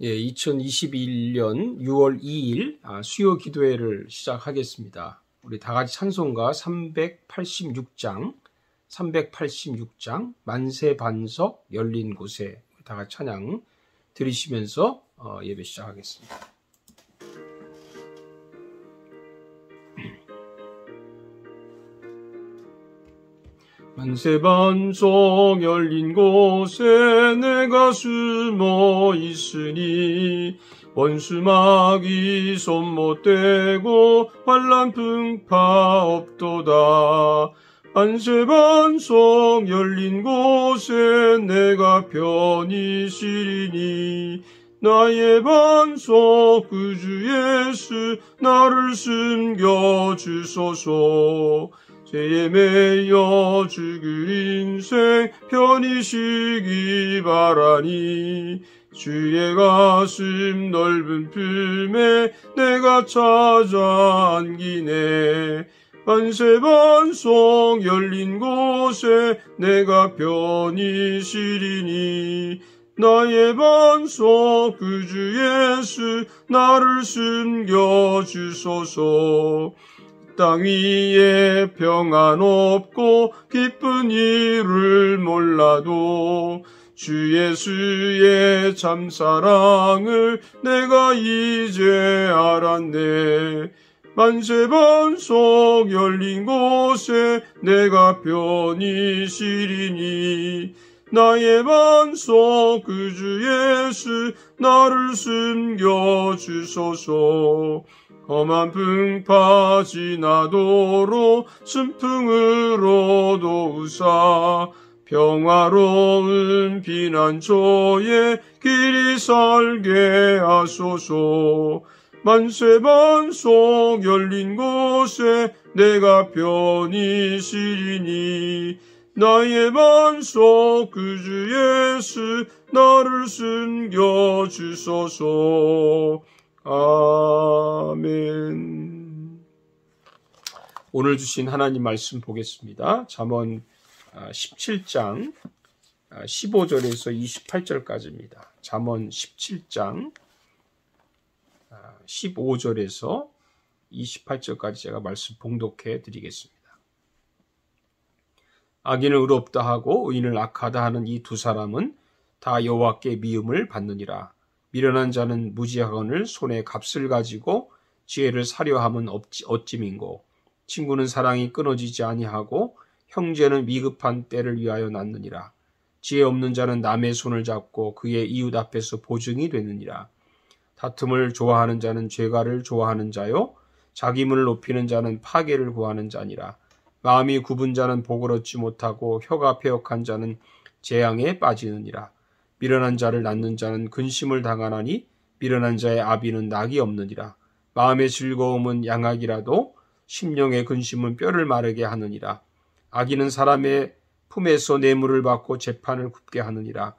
2021년 6월 2일 수요 기도회를 시작하겠습니다. 우리 다 같이 찬송가 386장 만세 반석 열린 곳에 다 같이 찬양 들으시면서 예배 시작하겠습니다. 만세 반석 열린 곳에 내가 숨어 있으니 원수마귀 손 못 대고 환난 풍파 없도다. 만세 반석 열린 곳에 내가 편히 쉬리니 나의 반석 구주 예수 나를 숨겨 주소서. 죄에 매여 죽을 인생 편히 쉬기 바라니 주의 가슴 넓은 품에 내가 찾아 안기네. 만세 반석 열린 곳에 내가 편히 쉬리니 나의 반석 구주 예수 나를 숨겨 주소서. 땅 위에 평안 없고 기쁜 일을 몰라도 주 예수의 참사랑을 내가 이제 알았네. 만세 반석 열린 곳에 내가 편히 쉬리니 나의 반석 구주 예수 나를 숨겨 주소서. 험한 풍파 지나도록 순풍으로도 웃사 평화로운 피난처에 길이 살게 하소서. 만세 반석 열린 곳에 내가 편히 쉬리니 나의 반석 구주 예수 나를 숨겨 주소서. 아멘. 오늘 주신 하나님 말씀 보겠습니다. 잠언 17장 15절에서 28절까지입니다. 잠언 17장 15절에서 28절까지 제가 말씀 봉독해 드리겠습니다. 악인을 의롭다 하고 의인을 악하다 하는 이 두 사람은 다 여호와께 미움을 받느니라. 미련한 자는 무지하거늘 손에 값을 가지고 지혜를 사려 함은 어찌민고. 친구는 사랑이 끊어지지 아니하고 형제는 위급한 때를 위하여 낳느니라. 지혜 없는 자는 남의 손을 잡고 그의 이웃 앞에서 보증이 되느니라. 다툼을 좋아하는 자는 죄가를 좋아하는 자요 자기문을 높이는 자는 파괴를 구하는 자니라. 마음이 굽은 자는 복을 얻지 못하고 혀가 패역한 자는 재앙에 빠지느니라. 미련한 자를 낳는 자는 근심을 당하나니 미련한 자의 아비는 낙이 없느니라. 마음의 즐거움은 양악이라도 심령의 근심은 뼈를 마르게 하느니라. 악인은 사람의 품에서 뇌물을 받고 재판을 굽게 하느니라.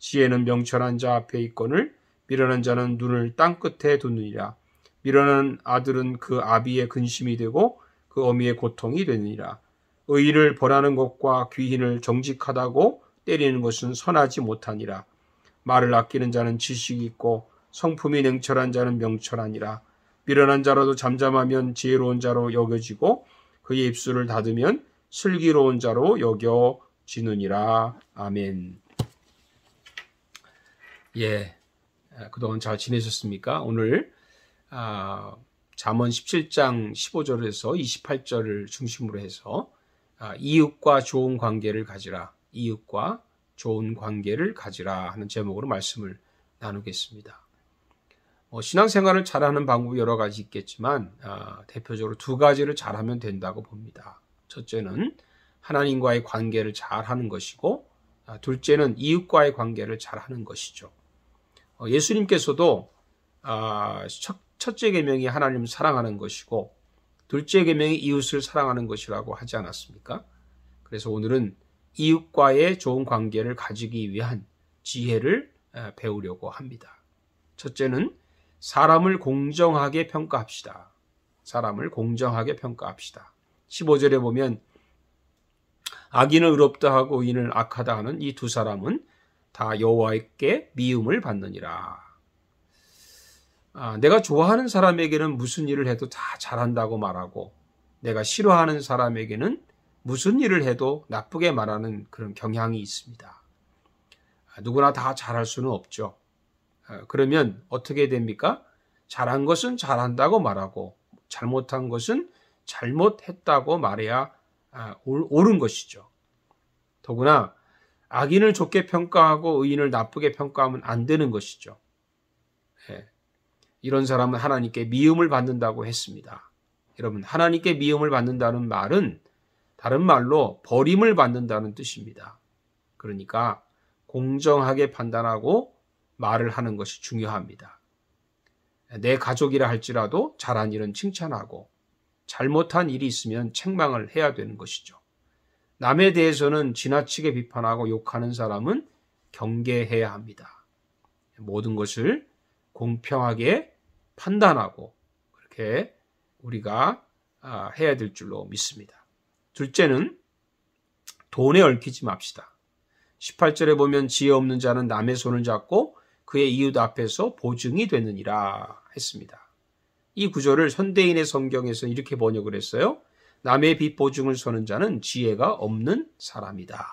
지혜는 명철한 자 앞에 있거늘 미련한 자는 눈을 땅 끝에 두느니라. 미련한 아들은 그 아비의 근심이 되고 그 어미의 고통이 되느니라. 의인을 벌하는 것과 귀인을 정직하다고 때리는 것은 선하지 못하니라. 말을 아끼는 자는 지식이 있고 성품이 냉철한 자는 명철하니라. 미련한 자라도 잠잠하면 지혜로운 자로 여겨지고 그의 입술을 닫으면 슬기로운 자로 여겨지느니라. 아멘. 그동안 잘 지내셨습니까? 오늘 잠언 17장 15절에서 28절을 중심으로 해서 이웃과 좋은 관계를 가지라. 이웃과 좋은 관계를 가지라 하는 제목으로 말씀을 나누겠습니다. 신앙생활을 잘하는 방법이 여러 가지 있겠지만 대표적으로 두 가지를 잘하면 된다고 봅니다. 첫째는 하나님과의 관계를 잘하는 것이고 둘째는 이웃과의 관계를 잘하는 것이죠. 예수님께서도 첫째 계명이 하나님을 사랑하는 것이고 둘째 계명이 이웃을 사랑하는 것이라고 하지 않았습니까? 그래서 오늘은 이웃과의 좋은 관계를 가지기 위한 지혜를 배우려고 합니다. 첫째는 사람을 공정하게 평가합시다. 사람을 공정하게 평가합시다. 15절에 보면 악인을 의롭다 하고 의인을 악하다 하는 이 두 사람은 다 여호와께 미움을 받느니라. 내가 좋아하는 사람에게는 무슨 일을 해도 다 잘한다고 말하고 내가 싫어하는 사람에게는 무슨 일을 해도 나쁘게 말하는 그런 경향이 있습니다. 누구나 다 잘할 수는 없죠. 그러면 어떻게 됩니까? 잘한 것은 잘한다고 말하고 잘못한 것은 잘못했다고 말해야 옳은 것이죠. 더구나 악인을 좋게 평가하고 의인을 나쁘게 평가하면 안 되는 것이죠. 이런 사람은 하나님께 미움을 받는다고 했습니다. 여러분, 하나님께 미움을 받는다는 말은 다른 말로 버림을 받는다는 뜻입니다. 그러니까 공정하게 판단하고 말을 하는 것이 중요합니다. 내 가족이라 할지라도 잘한 일은 칭찬하고 잘못한 일이 있으면 책망을 해야 되는 것이죠. 남에 대해서는 지나치게 비판하고 욕하는 사람은 경계해야 합니다. 모든 것을 공평하게 판단하고 그렇게 우리가 해야 될 줄로 믿습니다. 둘째는 돈에 얽히지 맙시다. 18절에 보면 지혜 없는 자는 남의 손을 잡고 그의 이웃 앞에서 보증이 되느니라 했습니다. 이 구절을 현대인의 성경에서 이렇게 번역을 했어요. 남의 빚 보증을 서는 자는 지혜가 없는 사람이다.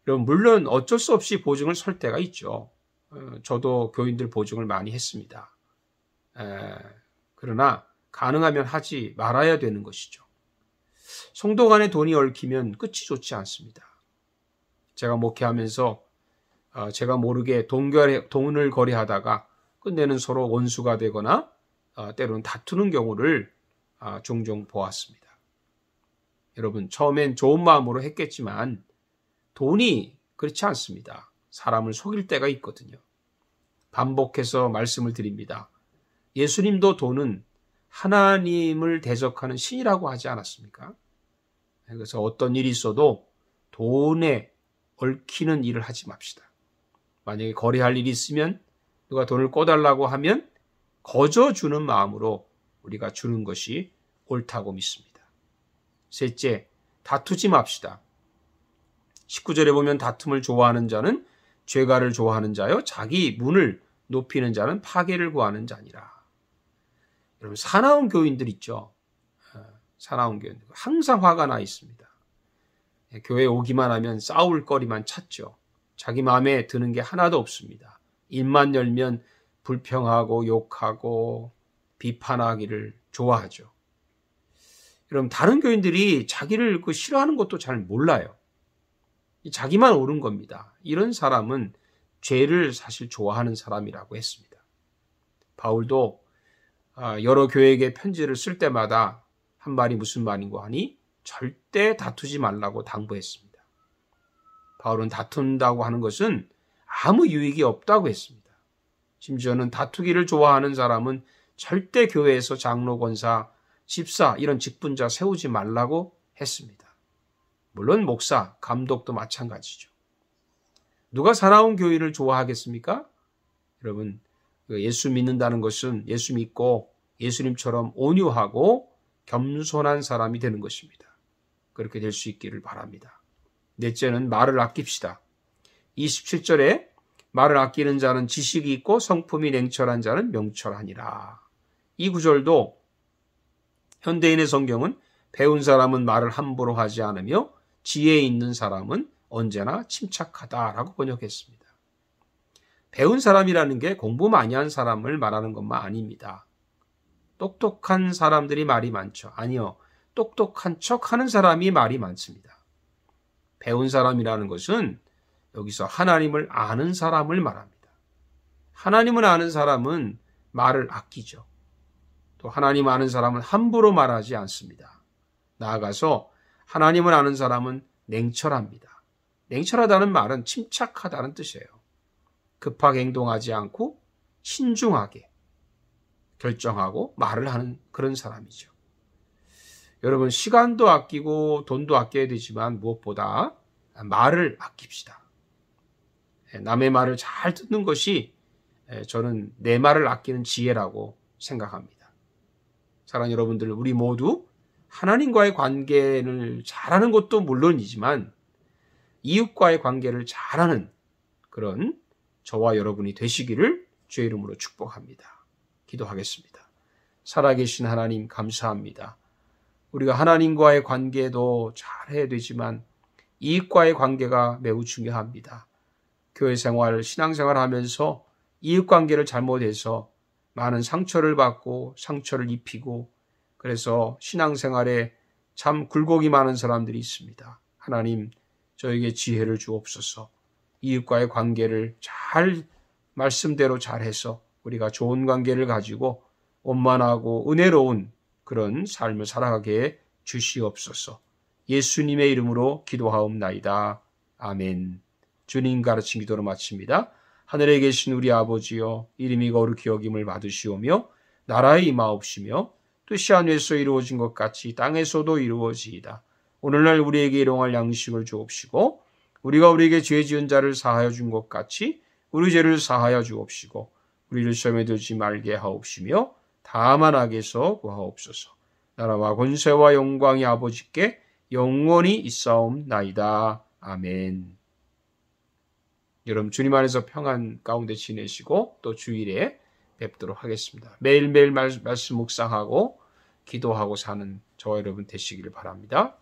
물론 어쩔 수 없이 보증을 설 때가 있죠. 저도 교인들 보증을 많이 했습니다. 그러나 가능하면 하지 말아야 되는 것이죠. 성도 간에 돈이 얽히면 끝이 좋지 않습니다. 제가 목회하면서 제가 모르게 돈을 거래하다가 끝내는 서로 원수가 되거나 때로는 다투는 경우를 종종 보았습니다. 여러분, 처음엔 좋은 마음으로 했겠지만 돈이 그렇지 않습니다. 사람을 속일 때가 있거든요. 반복해서 말씀을 드립니다. 예수님도 돈은 하나님을 대적하는 신이라고 하지 않았습니까? 그래서 어떤 일이 있어도 돈에 얽히는 일을 하지 맙시다. 만약에 거래할 일이 있으면 누가 돈을 꿔달라고 하면 거저 주는 마음으로 우리가 주는 것이 옳다고 믿습니다. 셋째, 다투지 맙시다. 19절에 보면 다툼을 좋아하는 자는 죄가를 좋아하는 자요 자기 문을 높이는 자는 파괴를 구하는 자니라. 여러분, 사나운 교인들 있죠. 사나운 교인들 항상 화가 나 있습니다. 교회 오기만 하면 싸울 거리만 찾죠. 자기 마음에 드는 게 하나도 없습니다. 입만 열면 불평하고 욕하고 비판하기를 좋아하죠. 그럼 다른 교인들이 자기를 싫어하는 것도 잘 몰라요. 자기만 옳은 겁니다. 이런 사람은 죄를 사실 좋아하는 사람이라고 했습니다. 바울도 여러 교회에게 편지를 쓸 때마다 한 말이 무슨 말인고 하니 절대 다투지 말라고 당부했습니다. 바울은 다툰다고 하는 것은 아무 유익이 없다고 했습니다. 심지어는 다투기를 좋아하는 사람은 절대 교회에서 장로, 권사, 집사 이런 직분자 세우지 말라고 했습니다. 물론 목사, 감독도 마찬가지죠. 누가 사나운 교인을 좋아하겠습니까? 여러분, 예수 믿는다는 것은 예수 믿고 예수님처럼 온유하고 겸손한 사람이 되는 것입니다. 그렇게 될 수 있기를 바랍니다. 넷째는 말을 아낍시다. 27절에 말을 아끼는 자는 지식이 있고 성품이 냉철한 자는 명철하니라. 이 구절도 현대인의 성경은 배운 사람은 말을 함부로 하지 않으며 지혜 있는 사람은 언제나 침착하다라고 번역했습니다. 배운 사람이라는 게 공부 많이 한 사람을 말하는 것만 아닙니다. 똑똑한 사람들이 말이 많죠. 아니요. 똑똑한 척하는 사람이 말이 많습니다. 배운 사람이라는 것은 여기서 하나님을 아는 사람을 말합니다. 하나님을 아는 사람은 말을 아끼죠. 또 하나님 아는 사람은 함부로 말하지 않습니다. 나아가서 하나님을 아는 사람은 냉철합니다. 냉철하다는 말은 침착하다는 뜻이에요. 급하게 행동하지 않고 신중하게 결정하고 말을 하는 그런 사람이죠. 여러분, 시간도 아끼고 돈도 아껴야 되지만 무엇보다 말을 아낍시다. 남의 말을 잘 듣는 것이 저는 내 말을 아끼는 지혜라고 생각합니다. 사랑하는 여러분들, 우리 모두 하나님과의 관계를 잘하는 것도 물론이지만 이웃과의 관계를 잘하는 그런 저와 여러분이 되시기를 주의 이름으로 축복합니다. 기도하겠습니다. 살아계신 하나님 감사합니다. 우리가 하나님과의 관계도 잘해야 되지만 이익과의 관계가 매우 중요합니다. 교회 생활, 신앙생활 하면서 이익관계를 잘못해서 많은 상처를 받고 상처를 입히고 그래서 신앙생활에 참 굴곡이 많은 사람들이 있습니다. 하나님, 저에게 지혜를 주옵소서. 이웃과의 관계를 잘 말씀대로 잘해서 우리가 좋은 관계를 가지고 원만하고 은혜로운 그런 삶을 살아가게 주시옵소서. 예수님의 이름으로 기도하옵나이다. 아멘. 주님 가르친 기도로 마칩니다. 하늘에 계신 우리 아버지여, 이름이 거룩히 여김을 받으시오며 나라의 임하옵시며 뜻이 하늘에서 이루어진 것 같이 땅에서도 이루어지이다. 오늘날 우리에게 일용할 양식을 주옵시고 우리가 우리에게 죄 지은 자를 사하여 준 것 같이 우리 죄를 사하여 주옵시고 우리를 시험에 들지 말게 하옵시며 다만 악에서 구하옵소서. 나라와 권세와 영광이 아버지께 영원히 있사옵나이다. 아멘. 여러분 주님 안에서 평안 가운데 지내시고 또 주일에 뵙도록 하겠습니다. 매일매일 말씀 묵상하고 기도하고 사는 저와 여러분 되시기를 바랍니다.